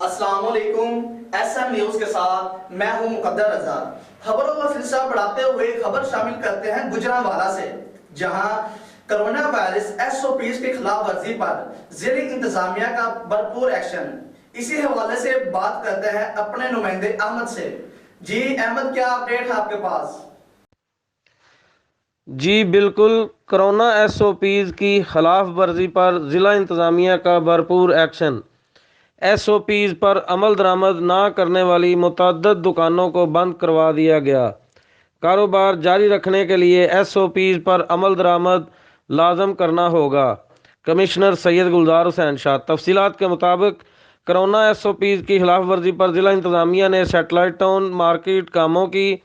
السلام علیکم، S M news کے ساتھ میں ہوں مقدر رضا۔ خبروں کا سلسلہ بڑھاتے ہوئے خبر شامل کرتے ہیں گجرانوالہ سے، جہاں corona virus S O Ps کی خلاف ورزی پر ضلعی انتظامیہ کا بھرپور ایکشن۔ اسی حوالے سے بات کرتے ہیں اپنے نمائندے احمد سے۔ جی احمد، کیا اپڈیٹ ہے آپ کے پاس؟ جی بالکل، کرونا ایس او پیز کی خلاف ورزی پر ضلع انتظامیہ کا بھرپور ایکشن۔ ایس او پیز پر عمل درآمد نہ کرنے والی متعدد دکانوں کو بند کروا دیا گیا۔ کاروبار جاری رکھنے کے لیے ایس او پیز پر عمل درآمد لازم کرنا ہوگا۔ کمشنر سید گلزار حسین شاہ۔ تفصیلات کے مطابق کرونا ایس او پیز کی خلاف ورزی پر ضلع انتظامیہ نے سیٹلائٹ ٹاؤن مارکیٹ کاموں کی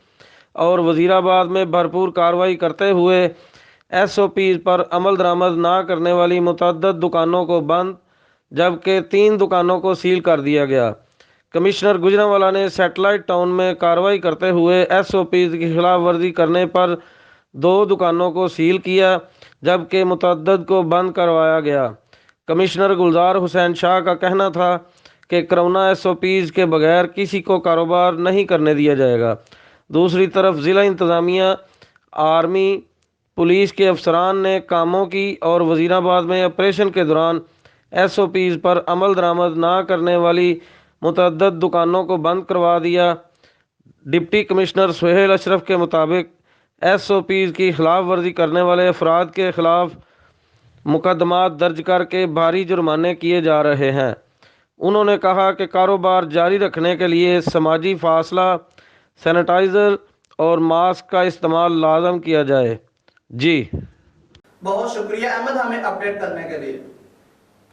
اور وزیر آباد میں بھرپور کارروائی کرتے ہوئے ایس او پیز پر عمل درآمد نہ کرنے والی متعدد دکانوں کو بند جبکہ 3 دکانوں کو سیل کر دیا گیا۔ کمشنر گجرانوالہ نے سیٹلائٹ ٹاؤن میں کارروائی کرتے ہوئے ایس او پیز کی خلاف ورزی کرنے پر 2 دکانوں کو سیل کیا جبکہ متعدد کو بند کروایا گیا۔ کمشنر گلزار حسین شاہ کا کہنا تھا کہ کرونا ایس او پیز کے بغیر کسی کو کاروبار نہیں کرنے دیا جائے گا۔ دوسری طرف ضلع انتظامیہ، آرمی، پولیس کے افسران نے کاموں کی اور وزیر آباد میں آپریشن کے دوران ایس او پیز پر عمل درآمد نہ کرنے والی متعدد دکانوں کو بند کروا دیا۔ ڈپٹی کمشنر سہیل اشرف کے مطابق ایس او پیز کی خلاف ورزی کرنے والے افراد کے خلاف مقدمات درج کر کے بھاری جرمانے کیے جا رہے ہیں۔ انہوں نے کہا کہ کاروبار جاری رکھنے کے لیے سماجی فاصلہ، سینیٹائزر اور ماسک کا استعمال لازم کیا جائے۔ جی بہت شکریہ احمد ہمیں اپڈیٹ کرنے کے لیے۔